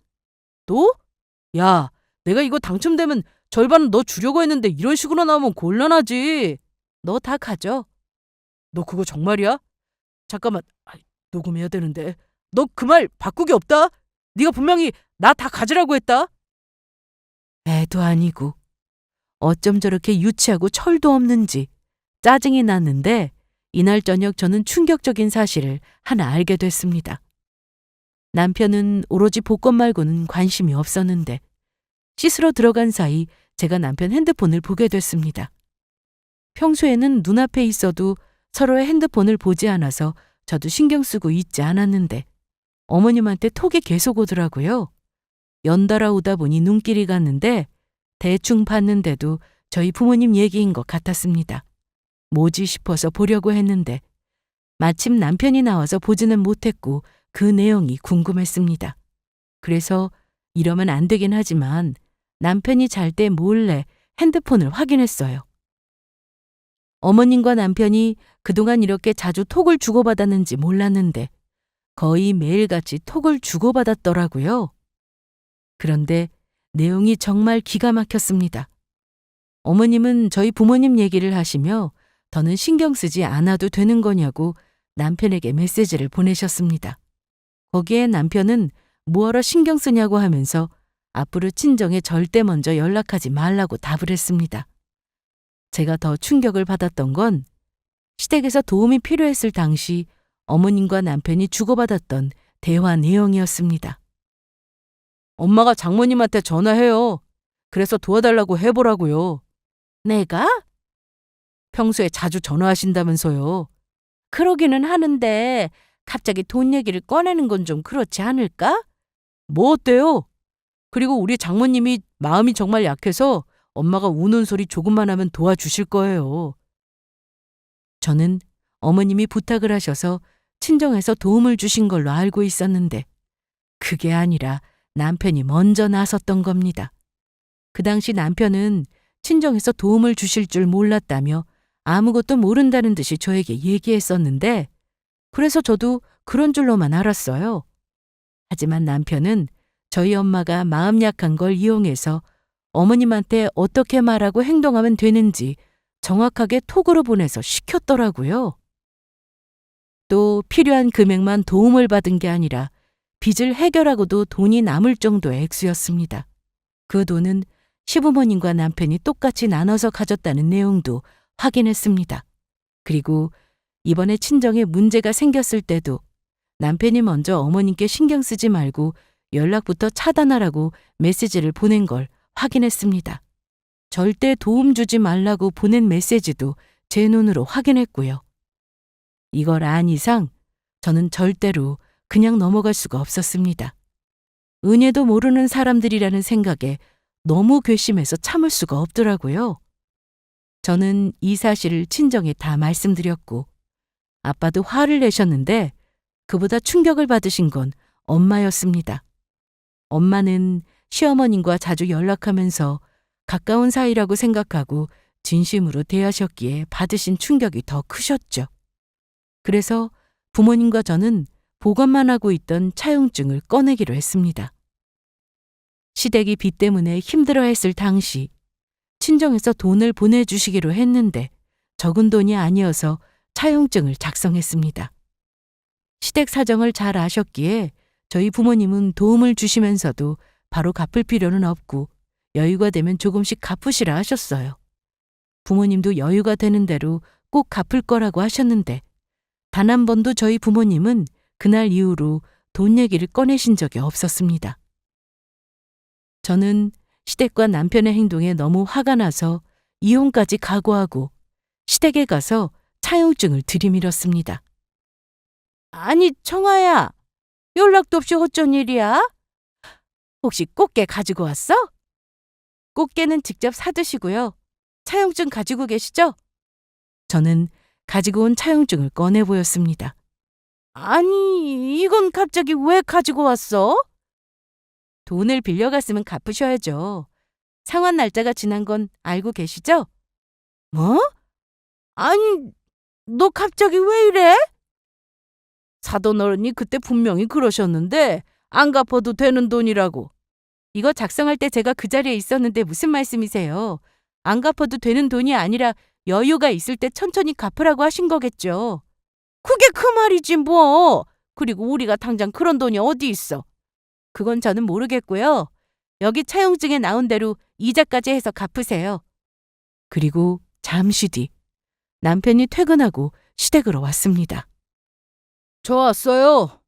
또? 야, 내가 이거 당첨되면 절반은 너 주려고 했는데 이런 식으로 나오면 곤란하지. 너 다 가져. 너 그거 정말이야? 잠깐만, 녹음해야 되는데. 너 그 말 바꾸기 없다? 네가 분명히 나 다 가지라고 했다. 애도 아니고 어쩜 저렇게 유치하고 철도 없는지 짜증이 났는데 이날 저녁 저는 충격적인 사실을 하나 알게 됐습니다. 남편은 오로지 복권 말고는 관심이 없었는데 씻으러 들어간 사이 제가 남편 핸드폰을 보게 됐습니다. 평소에는 눈앞에 있어도 서로의 핸드폰을 보지 않아서 저도 신경 쓰고 있지 않았는데 어머님한테 톡이 계속 오더라고요. 연달아 오다 보니 눈길이 갔는데 대충 봤는데도 저희 부모님 얘기인 것 같았습니다. 뭐지 싶어서 보려고 했는데 마침 남편이 나와서 보지는 못했고 그 내용이 궁금했습니다. 그래서 이러면 안 되긴 하지만 남편이 잘 때 몰래 핸드폰을 확인했어요. 어머님과 남편이 그동안 이렇게 자주 톡을 주고받았는지 몰랐는데 거의 매일같이 톡을 주고받았더라고요. 그런데 내용이 정말 기가 막혔습니다. 어머님은 저희 부모님 얘기를 하시며 더는 신경 쓰지 않아도 되는 거냐고 남편에게 메시지를 보내셨습니다. 거기에 남편은 뭐하러 신경 쓰냐고 하면서 앞으로 친정에 절대 먼저 연락하지 말라고 답을 했습니다. 제가 더 충격을 받았던 건 시댁에서 도움이 필요했을 당시 어머님과 남편이 주고받았던 대화 내용이었습니다. 엄마가 장모님한테 전화해요. 그래서 도와달라고 해보라고요. 내가? 평소에 자주 전화하신다면서요. 그러기는 하는데 갑자기 돈 얘기를 꺼내는 건 좀 그렇지 않을까? 뭐 어때요? 그리고 우리 장모님이 마음이 정말 약해서 엄마가 우는 소리 조금만 하면 도와주실 거예요. 저는 어머님이 부탁을 하셔서 친정에서 도움을 주신 걸로 알고 있었는데 그게 아니라 남편이 먼저 나섰던 겁니다. 그 당시 남편은 친정에서 도움을 주실 줄 몰랐다며 아무것도 모른다는 듯이 저에게 얘기했었는데 그래서 저도 그런 줄로만 알았어요. 하지만 남편은 저희 엄마가 마음 약한 걸 이용해서 어머님한테 어떻게 말하고 행동하면 되는지 정확하게 톡으로 보내서 시켰더라고요. 또 필요한 금액만 도움을 받은 게 아니라 빚을 해결하고도 돈이 남을 정도의 액수였습니다. 그 돈은 시부모님과 남편이 똑같이 나눠서 가졌다는 내용도 확인했습니다. 그리고 이번에 친정에 문제가 생겼을 때도 남편이 먼저 어머님께 신경 쓰지 말고 연락부터 차단하라고 메시지를 보낸 걸 확인했습니다. 절대 도움 주지 말라고 보낸 메시지도 제 눈으로 확인했고요. 이걸 안 이상 저는 절대로 그냥 넘어갈 수가 없었습니다. 은혜도 모르는 사람들이라는 생각에 너무 괘씸해서 참을 수가 없더라고요. 저는 이 사실을 친정에 다 말씀드렸고 아빠도 화를 내셨는데 그보다 충격을 받으신 건 엄마였습니다. 엄마는 시어머님과 자주 연락하면서 가까운 사이라고 생각하고 진심으로 대하셨기에 받으신 충격이 더 크셨죠. 그래서 부모님과 저는 보관만 하고 있던 차용증을 꺼내기로 했습니다. 시댁이 빚 때문에 힘들어했을 당시 친정에서 돈을 보내주시기로 했는데 적은 돈이 아니어서 차용증을 작성했습니다. 시댁 사정을 잘 아셨기에 저희 부모님은 도움을 주시면서도 바로 갚을 필요는 없고 여유가 되면 조금씩 갚으시라 하셨어요. 부모님도 여유가 되는 대로 꼭 갚을 거라고 하셨는데 단 한 번도 저희 부모님은 그날 이후로 돈 얘기를 꺼내신 적이 없었습니다. 저는 시댁과 남편의 행동에 너무 화가 나서 이혼까지 각오하고 시댁에 가서 차용증을 들이밀었습니다. 아니, 청아야, 연락도 없이 어쩐 일이야? 혹시 꽃게 가지고 왔어? 꽃게는 직접 사드시고요. 차용증 가지고 계시죠? 저는 가지고 온 차용증을 꺼내 보였습니다. 아니, 이건 갑자기 왜 가지고 왔어? 돈을 빌려갔으면 갚으셔야죠. 상환 날짜가 지난 건 알고 계시죠? 뭐? 아니, 너 갑자기 왜 이래? 사돈 어른이 그때 분명히 그러셨는데 안 갚아도 되는 돈이라고. 이거 작성할 때 제가 그 자리에 있었는데 무슨 말씀이세요? 안 갚아도 되는 돈이 아니라 여유가 있을 때 천천히 갚으라고 하신 거겠죠. 그게 그 말이지 뭐. 그리고 우리가 당장 그런 돈이 어디 있어. 그건 저는 모르겠고요. 여기 차용증에 나온 대로 이자까지 해서 갚으세요. 그리고 잠시 뒤 남편이 퇴근하고 시댁으로 왔습니다. 저 왔어요.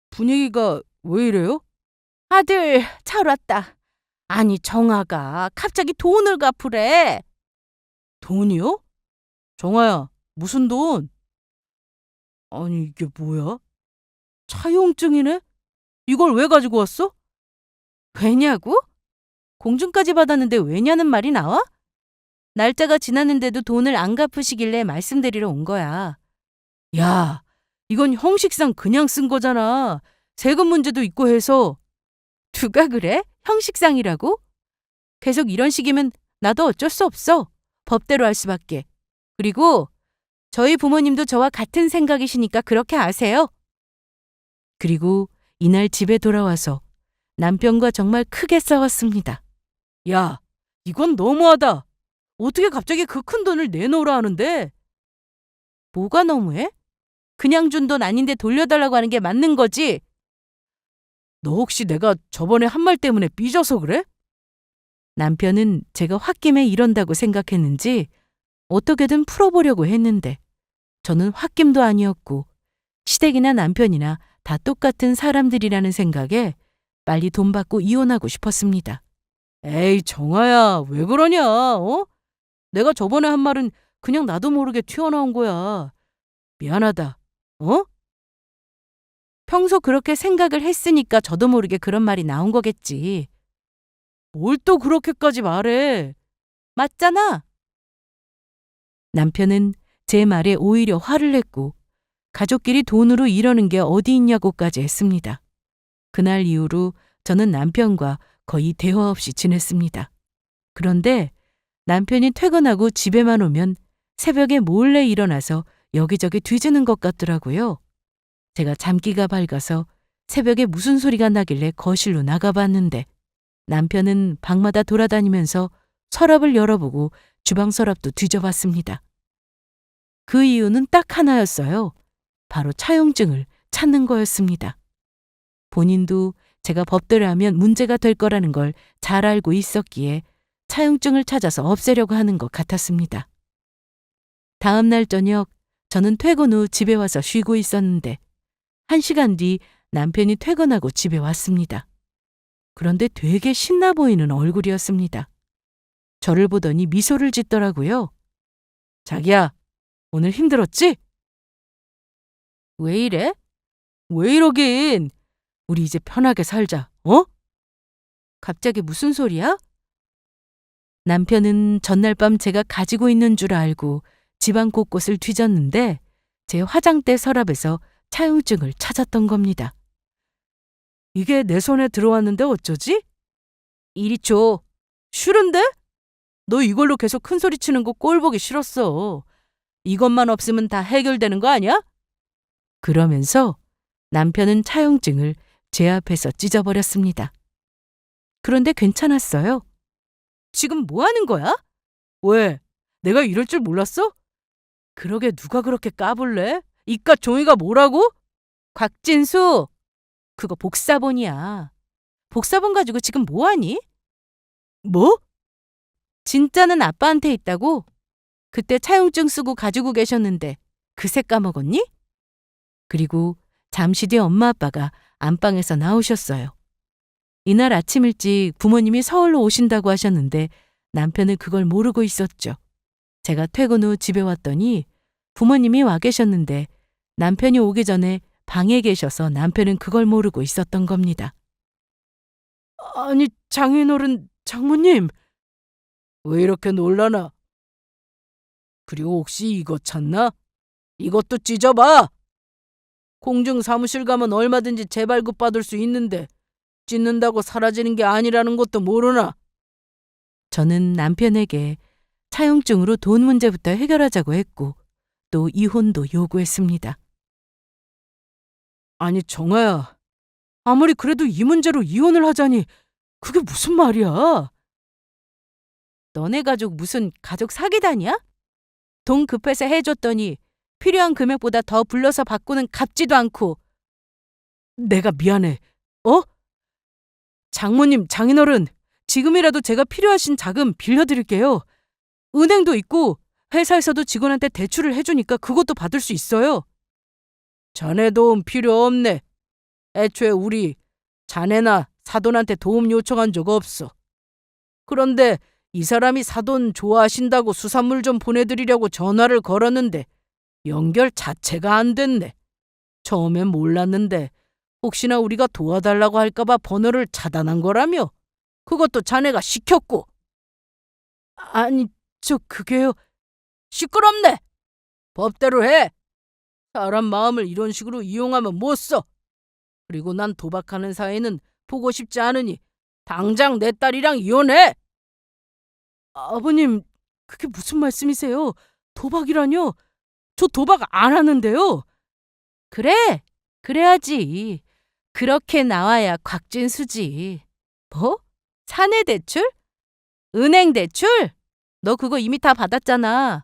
분위기가 왜 이래요? 아들, 잘 왔다. 아니, 정아가 갑자기 돈을 갚으래. 돈이요? 정아야, 무슨 돈? 아니, 이게 뭐야? 차용증이네? 이걸 왜 가지고 왔어? 왜냐고? 공증까지 받았는데 왜냐는 말이 나와? 날짜가 지났는데도 돈을 안 갚으시길래 말씀드리러 온 거야. 야, 이건 형식상 그냥 쓴 거잖아. 세금 문제도 있고 해서. 누가 그래? 형식상이라고? 계속 이런 식이면 나도 어쩔 수 없어. 법대로 할 수밖에. 그리고 저희 부모님도 저와 같은 생각이시니까 그렇게 아세요. 그리고 이날 집에 돌아와서 남편과 정말 크게 싸웠습니다. 야, 이건 너무하다. 어떻게 갑자기 그 큰 돈을 내놓으라 하는데? 뭐가 너무해? 그냥 준 돈 아닌데 돌려달라고 하는 게 맞는 거지? 너 혹시 내가 저번에 한 말 때문에 삐져서 그래? 남편은 제가 홧김에 이런다고 생각했는지 어떻게든 풀어보려고 했는데 저는 홧김도 아니었고 시댁이나 남편이나 다 똑같은 사람들이라는 생각에 빨리 돈 받고 이혼하고 싶었습니다. 에이, 정아야, 왜 그러냐, 어? 내가 저번에 한 말은 그냥 나도 모르게 튀어나온 거야. 미안하다, 어? 평소 그렇게 생각을 했으니까 저도 모르게 그런 말이 나온 거겠지. 뭘 또 그렇게까지 말해. 맞잖아. 남편은 제 말에 오히려 화를 냈고 가족끼리 돈으로 이러는 게 어디 있냐고까지 했습니다. 그날 이후로 저는 남편과 거의 대화 없이 지냈습니다. 그런데 남편이 퇴근하고 집에만 오면 새벽에 몰래 일어나서 여기저기 뒤지는 것 같더라고요. 제가 잠기가 밝아서 새벽에 무슨 소리가 나길래 거실로 나가봤는데 남편은 방마다 돌아다니면서 서랍을 열어보고 주방 서랍도 뒤져봤습니다. 그 이유는 딱 하나였어요. 바로 차용증을 찾는 거였습니다. 본인도 제가 법대로 하면 문제가 될 거라는 걸 잘 알고 있었기에 차용증을 찾아서 없애려고 하는 것 같았습니다. 다음 날 저녁 저는 퇴근 후 집에 와서 쉬고 있었는데 1시간 뒤 남편이 퇴근하고 집에 왔습니다. 그런데 되게 신나 보이는 얼굴이었습니다. 저를 보더니 미소를 짓더라고요. 자기야, 오늘 힘들었지? 왜 이래? 왜 이러긴. 우리 이제 편하게 살자, 어? 갑자기 무슨 소리야? 남편은 전날 밤 제가 가지고 있는 줄 알고 집안 곳곳을 뒤졌는데 제 화장대 서랍에서 차용증을 찾았던 겁니다. 이게 내 손에 들어왔는데 어쩌지? 이리 줘. 싫은데? 너 이걸로 계속 큰 소리 치는 거 꼴 보기 싫었어. 이것만 없으면 다 해결되는 거 아니야? 그러면서 남편은 차용증을 제 앞에서 찢어버렸습니다. 그런데 괜찮았어요. 지금 뭐 하는 거야? 왜? 내가 이럴 줄 몰랐어? 그러게 누가 그렇게 까불래? 이깟 종이가 뭐라고? 곽진수, 그거 복사본이야. 복사본 가지고 지금 뭐 하니? 뭐? 진짜는 아빠한테 있다고? 그때 차용증 쓰고 가지고 계셨는데 그새 까먹었니? 그리고 잠시 뒤 엄마 아빠가 안방에서 나오셨어요. 이날 아침 일찍 부모님이 서울로 오신다고 하셨는데 남편은 그걸 모르고 있었죠. 제가 퇴근 후 집에 왔더니 부모님이 와 계셨는데 남편이 오기 전에 방에 계셔서 남편은 그걸 모르고 있었던 겁니다. 아니, 장인어른, 장모님. 왜 이렇게 놀라나? 그리고 혹시 이거 찾나? 이것도 찢어봐. 공중 사무실 가면 얼마든지 재발급 받을 수 있는데 찢는다고 사라지는 게 아니라는 것도 모르나? 저는 남편에게 차용증으로 돈 문제부터 해결하자고 했고 또 이혼도 요구했습니다. 아니, 정아야. 아무리 그래도 이 문제로 이혼을 하자니 그게 무슨 말이야? 너네 가족 무슨 가족 사기단이야? 돈 급해서 해줬더니 필요한 금액보다 더 불러서 바꾸는 갚지도 않고. 내가 미안해. 어? 장모님, 장인어른, 지금이라도 제가 필요하신 자금 빌려드릴게요. 은행도 있고 회사에서도 직원한테 대출을 해주니까 그것도 받을 수 있어요. 자네 도움 필요 없네. 애초에 우리 자네나 사돈한테 도움 요청한 적 없어. 그런데 이 사람이 사돈 좋아하신다고 수산물 좀 보내드리려고 전화를 걸었는데 연결 자체가 안 됐네. 처음엔 몰랐는데 혹시나 우리가 도와달라고 할까봐 번호를 차단한 거라며. 그것도 자네가 시켰고. 아니, 그게요. 시끄럽네. 법대로 해. 사람 마음을 이런 식으로 이용하면 못 써. 그리고 난 도박하는 사이는 보고 싶지 않으니 당장 내 딸이랑 이혼해. 아버님, 그게 무슨 말씀이세요? 도박이라뇨? 저 도박 안 하는데요. 그래, 그래야지. 그렇게 나와야 곽진수지. 뭐? 사내 대출? 은행 대출? 너 그거 이미 다 받았잖아.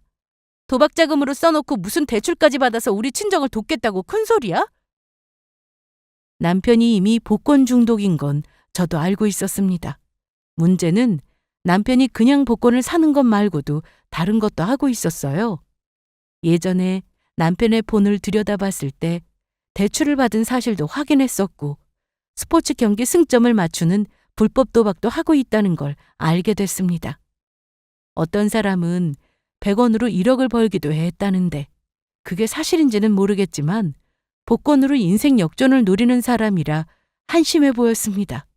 도박 자금으로 써놓고 무슨 대출까지 받아서 우리 친정을 돕겠다고 큰 소리야? 남편이 이미 복권 중독인 건 저도 알고 있었습니다. 문제는 남편이 그냥 복권을 사는 것 말고도 다른 것도 하고 있었어요. 예전에 남편의 폰을 들여다봤을 때 대출을 받은 사실도 확인했었고 스포츠 경기 승점을 맞추는 불법 도박도 하고 있다는 걸 알게 됐습니다. 어떤 사람은 100원으로 1억을 벌기도 했다는데 그게 사실인지는 모르겠지만 복권으로 인생 역전을 노리는 사람이라 한심해 보였습니다.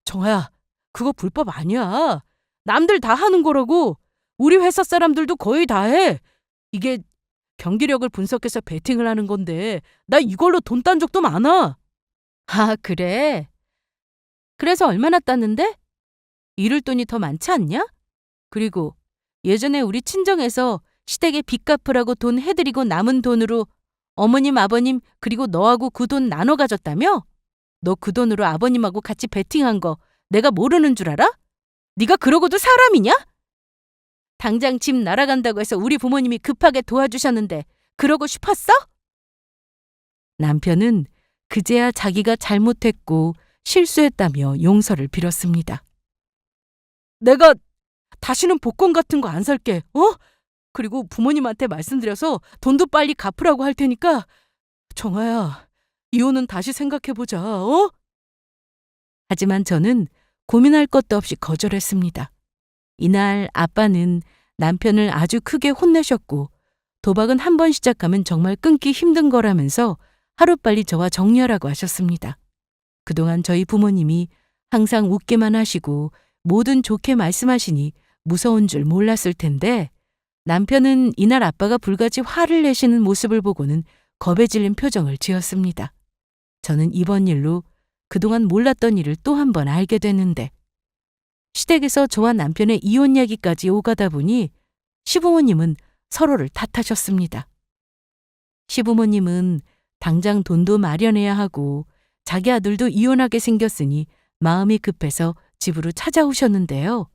정아야, 그거 불법 아니야. 남들 다 하는 거라고. 우리 회사 사람들도 거의 다 해. 이게 경기력을 분석해서 베팅을 하는 건데 나 이걸로 돈 딴 적도 많아. 아, 그래? 그래서 얼마나 땄는데? 잃을 돈이 더 많지 않냐? 그리고 예전에 우리 친정에서 시댁에 빚 갚으라고 돈 해드리고 남은 돈으로 어머님, 아버님 그리고 너하고 그 돈 나눠 가졌다며? 너 그 돈으로 아버님하고 같이 베팅한 거 내가 모르는 줄 알아? 네가 그러고도 사람이냐? 당장 집 날아간다고 해서 우리 부모님이 급하게 도와주셨는데 그러고 싶었어? 남편은 그제야 자기가 잘못했고 실수했다며 용서를 빌었습니다. 내가 다시는 복권 같은 거 안 살게. 어? 그리고 부모님한테 말씀드려서 돈도 빨리 갚으라고 할 테니까 정아야, 이혼은 다시 생각해보자. 어? 하지만 저는 고민할 것도 없이 거절했습니다. 이날 아빠는 남편을 아주 크게 혼내셨고 도박은 한 번 시작하면 정말 끊기 힘든 거라면서 하루빨리 저와 정리하라고 하셨습니다. 그동안 저희 부모님이 항상 웃게만 하시고 뭐든 좋게 말씀하시니 무서운 줄 몰랐을 텐데 남편은 이날 아빠가 불같이 화를 내시는 모습을 보고는 겁에 질린 표정을 지었습니다. 저는 이번 일로 그동안 몰랐던 일을 또 한 번 알게 됐는데 시댁에서 저와 남편의 이혼 이야기까지 오가다 보니 시부모님은 서로를 탓하셨습니다. 시부모님은 당장 돈도 마련해야 하고 자기 아들도 이혼하게 생겼으니 마음이 급해서 집으로 찾아오셨는데요.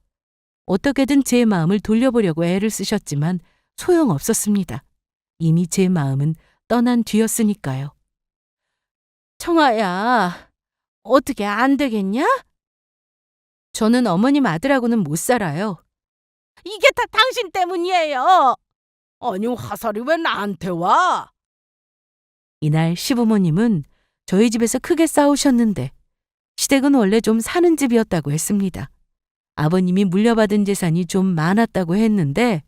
어떻게든 제 마음을 돌려보려고 애를 쓰셨지만 소용없었습니다. 이미 제 마음은 떠난 뒤였으니까요. 청아야, 어떻게 안 되겠냐? 저는 어머님 아들하고는 못 살아요. 이게 다 당신 때문이에요. 아니, 화살이 왜 나한테 와? 이날 시부모님은 저희 집에서 크게 싸우셨는데 시댁은 원래 좀 사는 집이었다고 했습니다. 아버님이 물려받은 재산이 좀 많았다고 했는데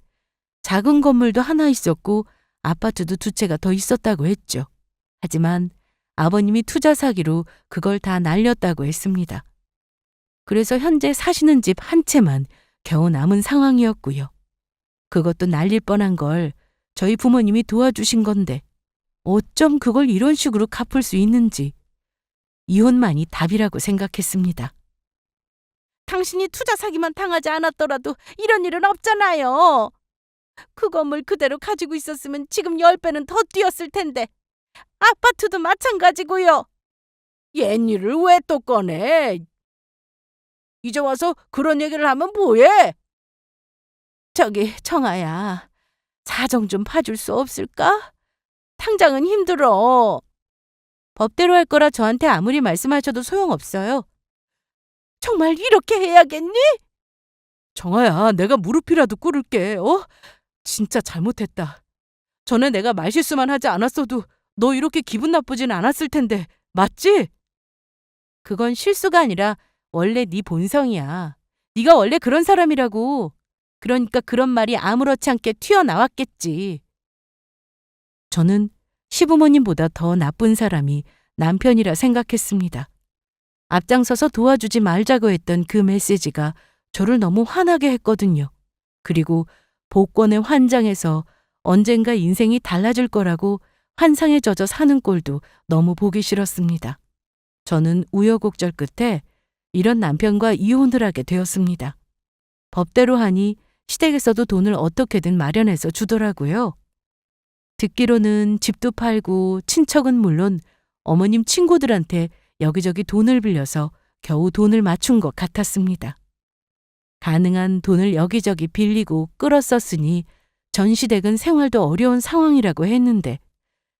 작은 건물도 하나 있었고 아파트도 2채가 더 있었다고 했죠. 하지만 아버님이 투자 사기로 그걸 다 날렸다고 했습니다. 그래서 현재 사시는 집 1채만 겨우 남은 상황이었고요. 그것도 날릴 뻔한 걸 저희 부모님이 도와주신 건데 어쩜 그걸 이런 식으로 갚을 수 있는지 이혼만이 답이라고 생각했습니다. 당신이 투자 사기만 당하지 않았더라도 이런 일은 없잖아요. 그 건물 그대로 가지고 있었으면 지금 10배는 더 뛰었을 텐데. 아파트도 마찬가지고요. 옛일을 왜 또 꺼내? 이제 와서 그런 얘기를 하면 뭐해? 저기 청아야, 사정 좀 봐줄 수 없을까? 당장은 힘들어. 법대로 할 거라 저한테 아무리 말씀하셔도 소용없어요. 정말 이렇게 해야겠니? 정아야, 내가 무릎이라도 꿇을게. 진짜 잘못했다. 전에 내가 말실수만 하지 않았어도 너 이렇게 기분 나쁘진 않았을 텐데, 맞지? 그건 실수가 아니라 원래 네 본성이야. 네가 원래 그런 사람이라고. 그러니까 그런 말이 아무렇지 않게 튀어나왔겠지. 저는 시부모님보다 더 나쁜 사람이 남편이라 생각했습니다. 앞장서서 도와주지 말자고 했던 그 메시지가 저를 너무 화나게 했거든요. 그리고 복권에 환장해서 언젠가 인생이 달라질 거라고 환상에 젖어 사는 꼴도 너무 보기 싫었습니다. 저는 우여곡절 끝에 이런 남편과 이혼을 하게 되었습니다. 법대로 하니 시댁에서도 돈을 어떻게든 마련해서 주더라고요. 듣기로는 집도 팔고 친척은 물론 어머님 친구들한테 여기저기 돈을 빌려서 겨우 돈을 맞춘 것 같았습니다. 가능한 돈을 여기저기 빌리고 끌었었으니 전 시댁은 생활도 어려운 상황이라고 했는데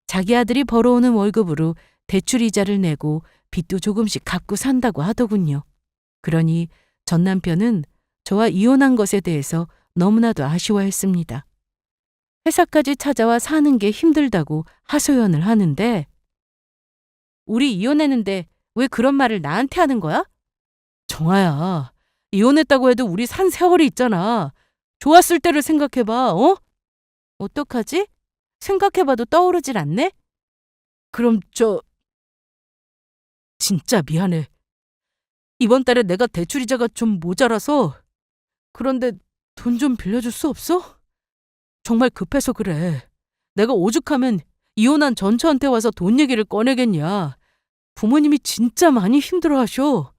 자기 아들이 벌어오는 월급으로 대출 이자를 내고 빚도 조금씩 갚고 산다고 하더군요. 그러니 전 남편은 저와 이혼한 것에 대해서 너무나도 아쉬워했습니다. 회사까지 찾아와 사는 게 힘들다고 하소연을 하는데 우리 이혼했는데 왜 그런 말을 나한테 하는 거야? 정아야, 이혼했다고 해도 우리 산 세월이 있잖아. 좋았을 때를 생각해봐, 어떡하지? 생각해봐도 떠오르질 않네? 그럼 진짜 미안해. 이번 달에 내가 대출 이자가 좀 모자라서 그런데 돈 좀 빌려줄 수 없어? 정말 급해서 그래. 내가 오죽하면 이혼한 전처한테 와서 돈 얘기를 꺼내겠냐. 부모님이 진짜 많이 힘들어하셔.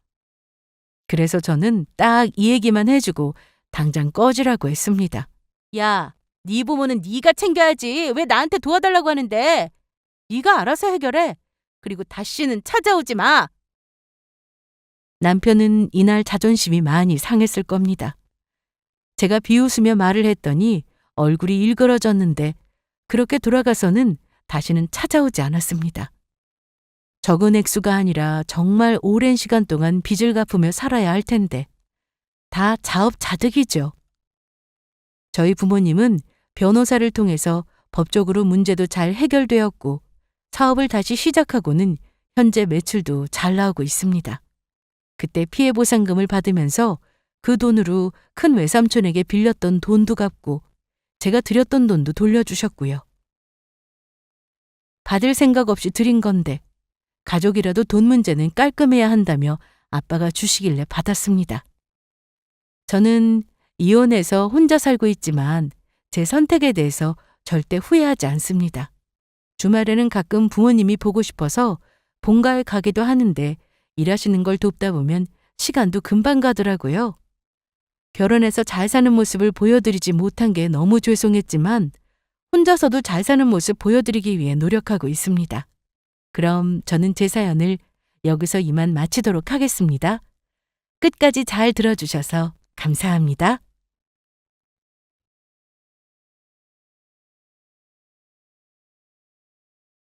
그래서 저는 딱 이 얘기만 해주고 당장 꺼지라고 했습니다. 야, 네 부모는 네가 챙겨야지. 왜 나한테 도와달라고 하는데? 네가 알아서 해결해. 그리고 다시는 찾아오지 마. 남편은 이날 자존심이 많이 상했을 겁니다. 제가 비웃으며 말을 했더니 얼굴이 일그러졌는데 그렇게 돌아가서는 다시는 찾아오지 않았습니다. 적은 액수가 아니라 정말 오랜 시간 동안 빚을 갚으며 살아야 할 텐데 다 자업자득이죠. 저희 부모님은 변호사를 통해서 법적으로 문제도 잘 해결되었고 사업을 다시 시작하고는 현재 매출도 잘 나오고 있습니다. 그때 피해 보상금을 받으면서 그 돈으로 큰 외삼촌에게 빌렸던 돈도 갚고 제가 드렸던 돈도 돌려주셨고요. 받을 생각 없이 드린 건데 가족이라도 돈 문제는 깔끔해야 한다며 아빠가 주시길래 받았습니다. 저는 이혼해서 혼자 살고 있지만 제 선택에 대해서 절대 후회하지 않습니다. 주말에는 가끔 부모님이 보고 싶어서 본가에 가기도 하는데 일하시는 걸 돕다 보면 시간도 금방 가더라고요. 결혼해서 잘 사는 모습을 보여드리지 못한 게 너무 죄송했지만 혼자서도 잘 사는 모습 보여드리기 위해 노력하고 있습니다. 그럼 저는 제 사연을 여기서 이만 마치도록 하겠습니다. 끝까지 잘 들어주셔서 감사합니다.